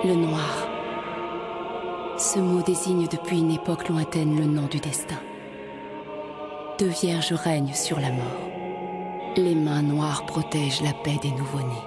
Le noir. Ce mot désigne depuis une époque lointaine le nom du destin. Deux vierges règnent sur la mort. Les mains noires protègent la paix des nouveau-nés.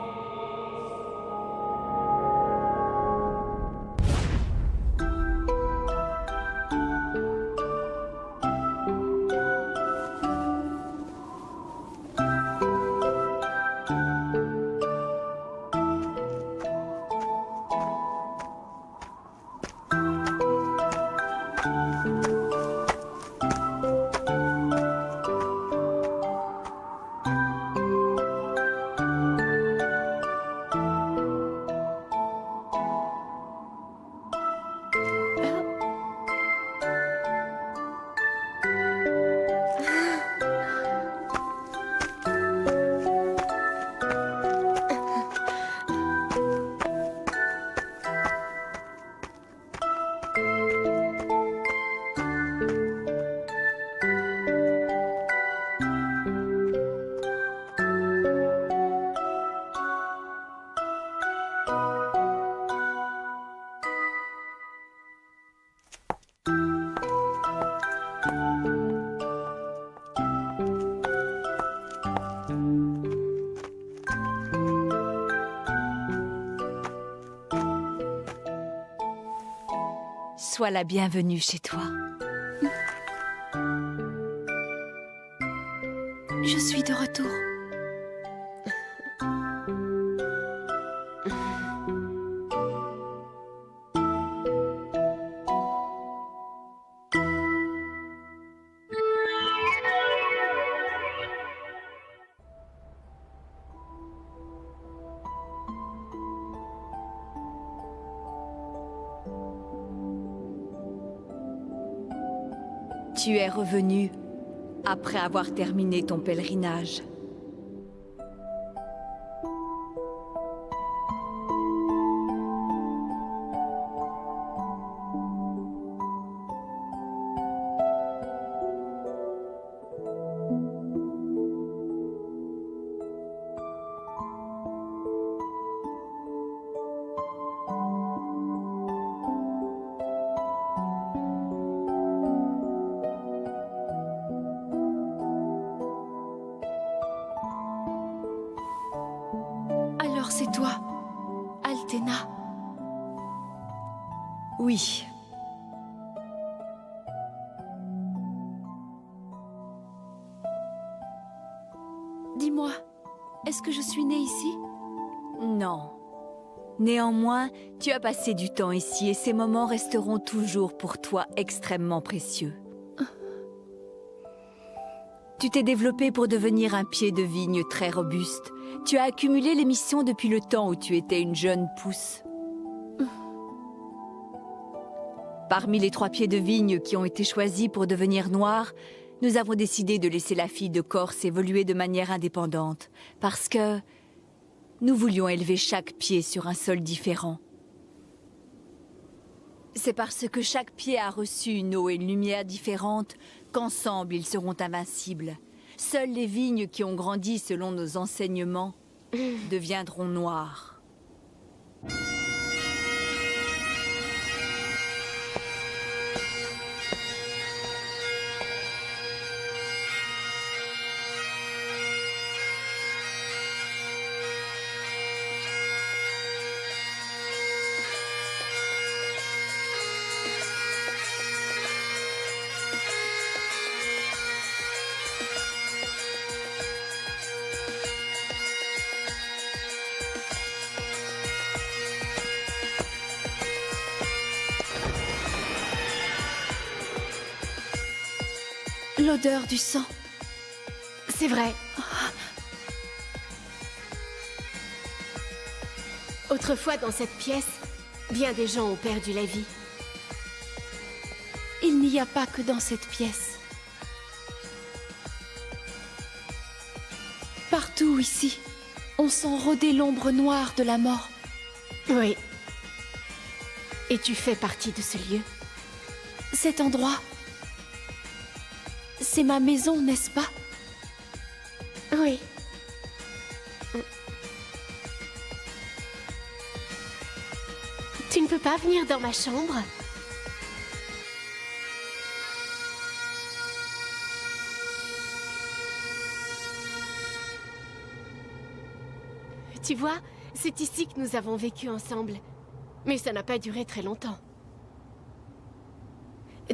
Sois la bienvenue chez toi. Je suis de retour. Tu es revenu après avoir terminé ton pèlerinage. Alors c'est toi, Althena. Oui. Dis-moi, est-ce que je suis née ici? Non. Néanmoins, tu as passé du temps ici et ces moments resteront toujours pour toi extrêmement précieux. Tu t'es développé pour devenir un pied de vigne très robuste. Tu as accumulé les missions depuis le temps où tu étais une jeune pousse. Parmi les 3 pieds de vigne qui ont été choisis pour devenir noirs, nous avons décidé de laisser la fille de Corse évoluer de manière indépendante, parce que nous voulions élever chaque pied sur un sol différent. C'est parce que chaque pied a reçu une eau et une lumière différentes qu'ensemble ils seront invincibles. Seules les vignes qui ont grandi selon nos enseignements deviendront noires. L'odeur du sang. C'est vrai. Autrefois, dans cette pièce, bien des gens ont perdu la vie. Il n'y a pas que dans cette pièce. Partout ici, on sent rôder l'ombre noire de la mort. Oui. Et tu fais partie de ce lieu. Cet endroit, c'est ma maison, n'est-ce pas? Oui. Tu ne peux pas venir dans ma chambre? Tu vois, c'est ici que nous avons vécu ensemble. Mais ça n'a pas duré très longtemps.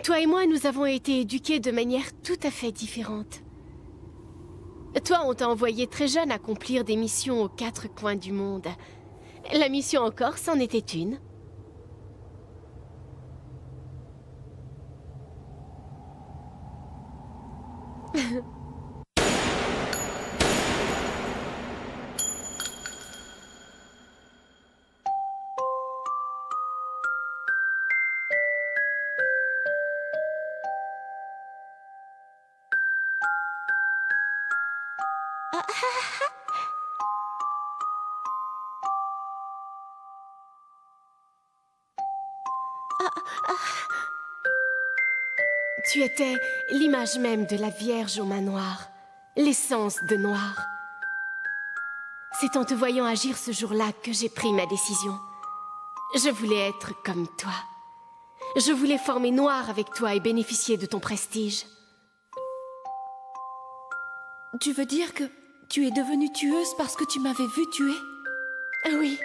Toi et moi, nous avons été éduqués de manière tout à fait différente. Toi, on t'a envoyé très jeune accomplir des missions aux 4 coins du monde. La mission en Corse en était une. Tu étais l'image même de la Vierge aux mains noires, l'essence de noir. C'est en te voyant agir ce jour-là que j'ai pris ma décision. Je voulais être comme toi. Je voulais former noir avec toi et bénéficier de ton prestige. Tu veux dire que tu es devenue tueuse parce que tu m'avais vue tuer? Oui.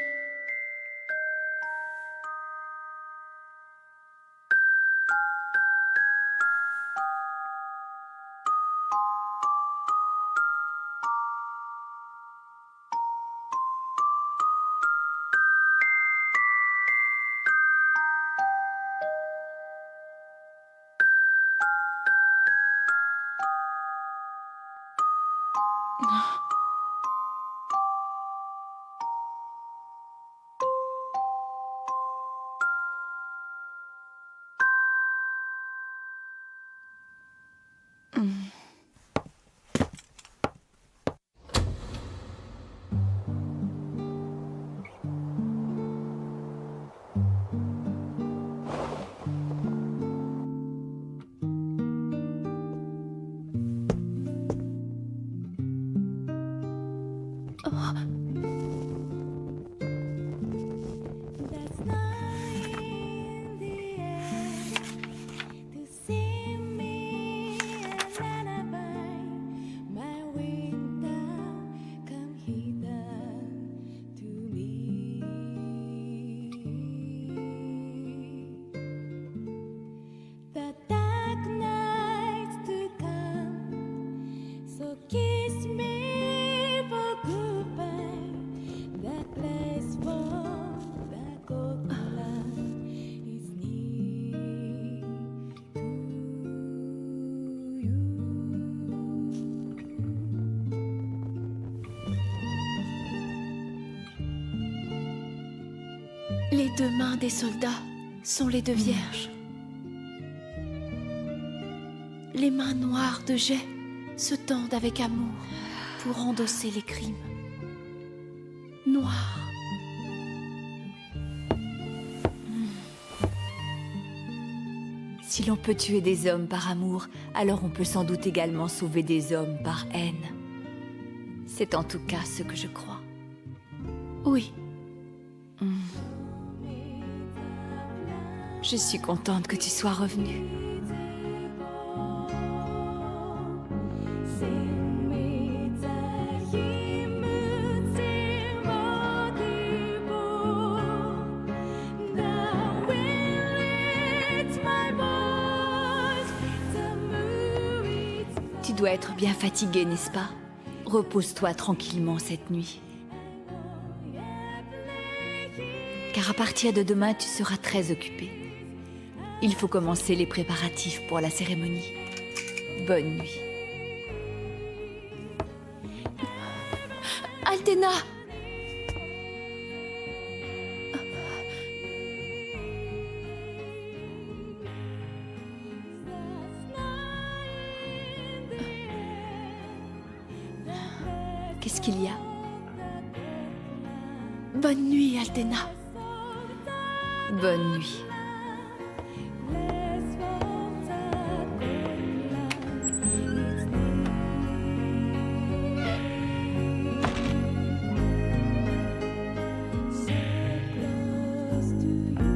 Les 2 mains des soldats sont les 2 vierges. Les mains noires de Jay se tendent avec amour pour endosser les crimes. Noir. Si l'on peut tuer des hommes par amour, alors on peut sans doute également sauver des hommes par haine. C'est en tout cas ce que je crois. Oui. Je suis contente que tu sois revenue. Tu dois être bien fatiguée, n'est-ce pas? Repose-toi tranquillement cette nuit. Car à partir de demain, tu seras très occupée. Il faut commencer les préparatifs pour la cérémonie. Bonne nuit. Altena! Qu'est-ce qu'il y a? Bonne nuit, Altena. Bonne nuit. To you.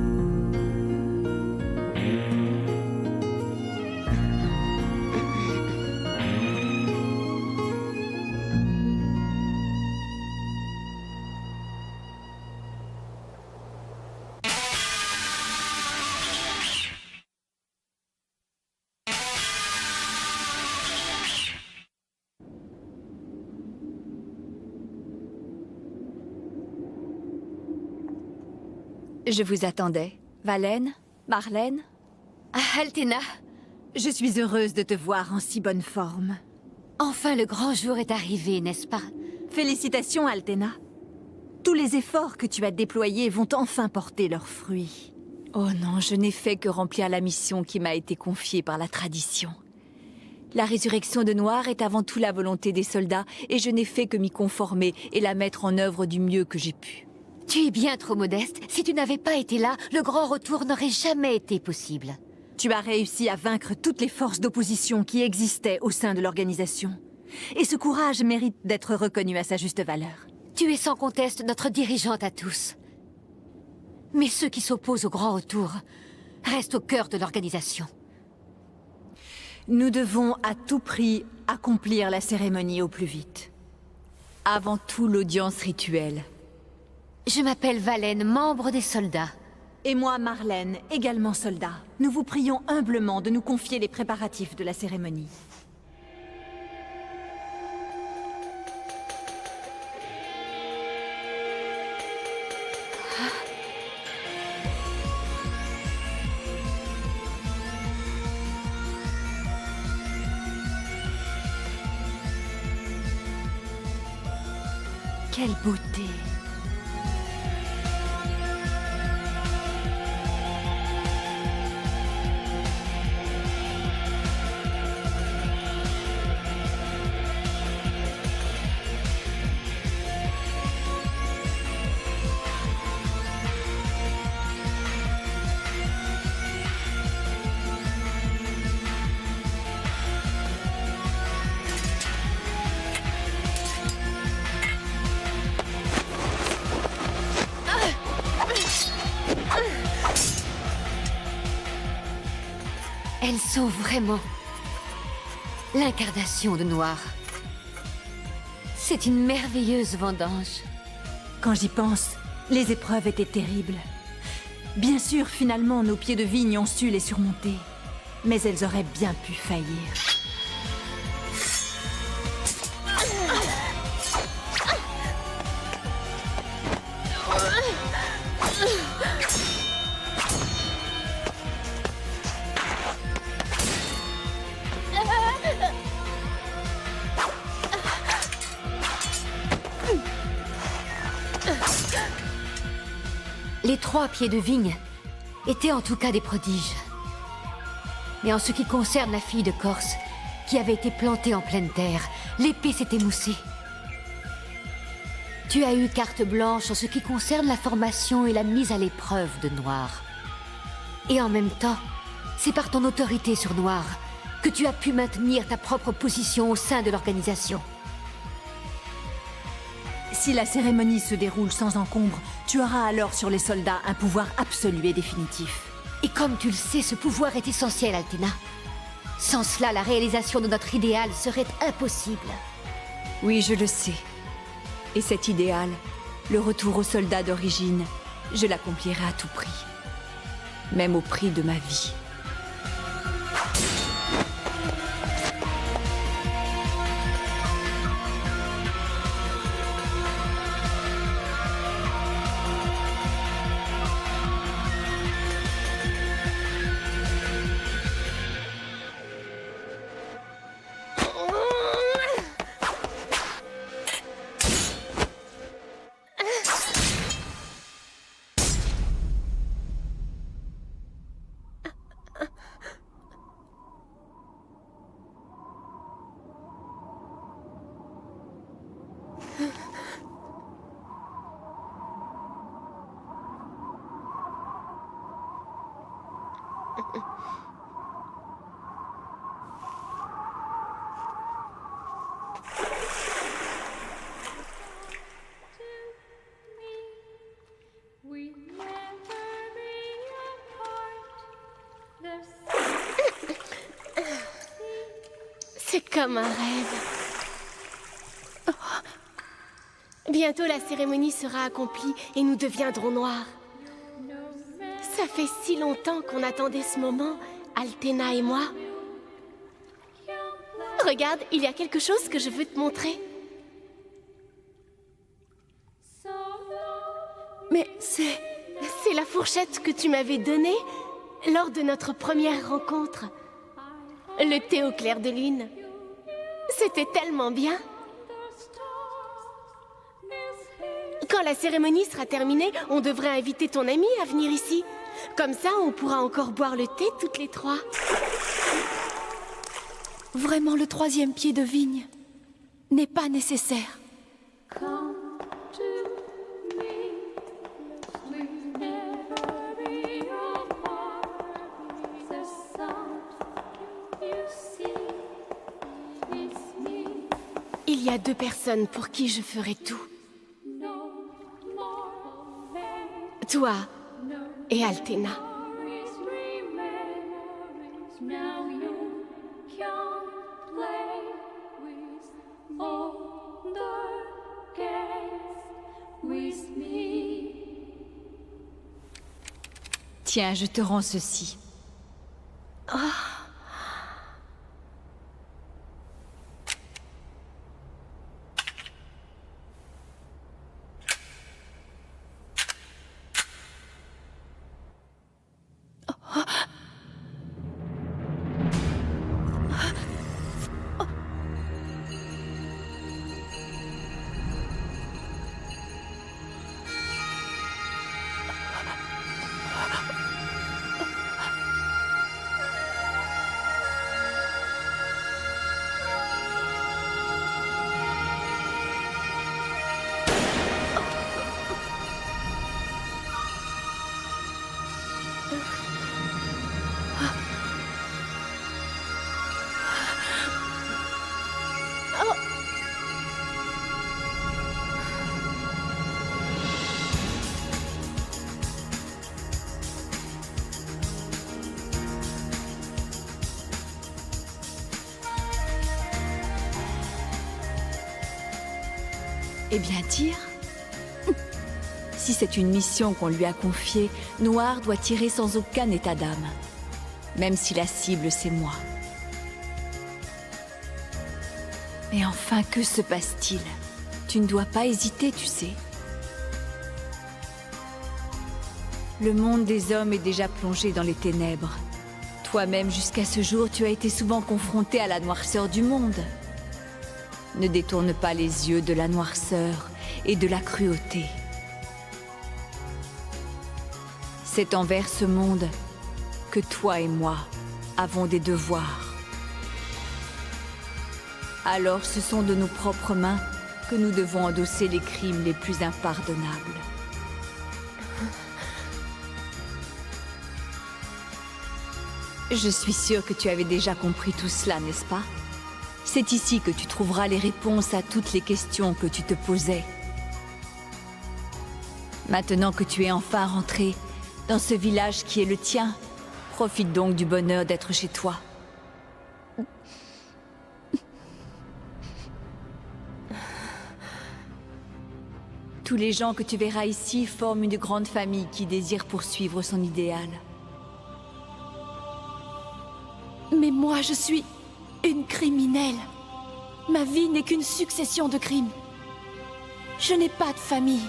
Je vous attendais. Valène? Marlène? Ah, Althena, Je suis heureuse de te voir en si bonne forme. enfin le grand jour est arrivé, n'est-ce pas? Félicitations, Althena. Tous les efforts que tu as déployés vont enfin porter leurs fruits. Oh non, je n'ai fait que remplir la mission qui m'a été confiée par la tradition. La résurrection de Noir est avant tout la volonté des soldats, et je n'ai fait que m'y conformer et la mettre en œuvre du mieux que j'ai pu. Tu es bien trop modeste. Si tu n'avais pas été là, le grand retour n'aurait jamais été possible. Tu as réussi à vaincre toutes les forces d'opposition qui existaient au sein de l'organisation. Et ce courage mérite d'être reconnu à sa juste valeur. Tu es sans conteste notre dirigeante à tous. Mais ceux qui s'opposent au grand retour restent au cœur de l'organisation. Nous devons à tout prix accomplir la cérémonie au plus vite. Avant tout l'audience rituelle. Je m'appelle Valène, membre des soldats. Et moi, Marlène, également soldat. Nous vous prions humblement de nous confier les préparatifs de la cérémonie. Quelle beauté! Elles sont vraiment l'incarnation de Noir. C'est une merveilleuse vendange. Quand j'y pense, les épreuves étaient terribles. Bien sûr, finalement, nos pieds de vigne ont su les surmonter. Mais elles auraient bien pu faillir. Les 3 pieds de vigne étaient en tout cas des prodiges. Mais en ce qui concerne la fille de Corse, qui avait été plantée en pleine terre, l'épée s'est émoussée. Tu as eu carte blanche en ce qui concerne la formation et la mise à l'épreuve de Noir. Et en même temps, c'est par ton autorité sur Noir que tu as pu maintenir ta propre position au sein de l'organisation. Si la cérémonie se déroule sans encombre, tu auras alors sur les soldats un pouvoir absolu et définitif. Et comme tu le sais, ce pouvoir est essentiel, Althena. Sans cela, la réalisation de notre idéal serait impossible. Oui, je le sais. Et cet idéal, le retour aux soldats d'origine, je l'accomplirai à tout prix. Même au prix de ma vie. C'est comme un rêve. Oh. Bientôt la cérémonie sera accomplie et nous deviendrons noirs. Ça fait si longtemps qu'on attendait ce moment, Althena et moi. Regarde, il y a quelque chose que je veux te montrer. Mais c'est... C'est la fourchette que tu m'avais donnée lors de notre première rencontre. Le thé au clair de lune. C'était tellement bien. Quand la cérémonie sera terminée, on devrait inviter ton ami à venir ici. Comme ça, on pourra encore boire le thé toutes les trois. Vraiment, le 3e pied de vigne n'est pas nécessaire. Il y a 2 personnes pour qui je ferai tout. Toi et Althena. Tiens, je te rends ceci. Eh bien, tire. Si c'est une mission qu'on lui a confiée, Noir doit tirer sans aucun état d'âme. Même si la cible, c'est moi. Mais enfin, que se passe-t-il? Tu ne dois pas hésiter, tu sais. Le monde des hommes est déjà plongé dans les ténèbres. Toi-même, jusqu'à ce jour, tu as été souvent confronté à la noirceur du monde. Ne détourne pas les yeux de la noirceur et de la cruauté. C'est envers ce monde que toi et moi avons des devoirs. Alors ce sont de nos propres mains que nous devons endosser les crimes les plus impardonnables. Je suis sûre que tu avais déjà compris tout cela, n'est-ce pas? C'est ici que tu trouveras les réponses à toutes les questions que tu te posais. Maintenant que tu es enfin rentré dans ce village qui est le tien, profite donc du bonheur d'être chez toi. Tous les gens que tu verras ici forment une grande famille qui désire poursuivre son idéal. Mais moi, je suis une criminelle. Ma vie n'est qu'une succession de crimes. Je n'ai pas de famille.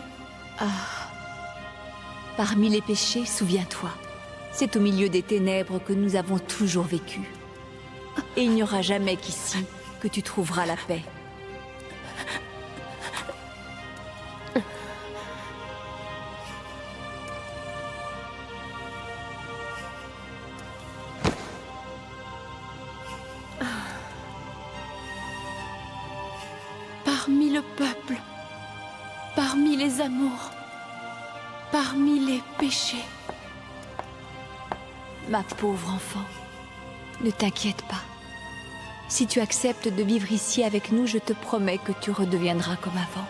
Parmi les péchés, souviens-toi, c'est au milieu des ténèbres que nous avons toujours vécu. Et il n'y aura jamais qu'ici que tu trouveras la paix. Parmi le peuple, parmi les amours, parmi les péchés. Ma pauvre enfant, ne t'inquiète pas. Si tu acceptes de vivre ici avec nous, je te promets que tu redeviendras comme avant.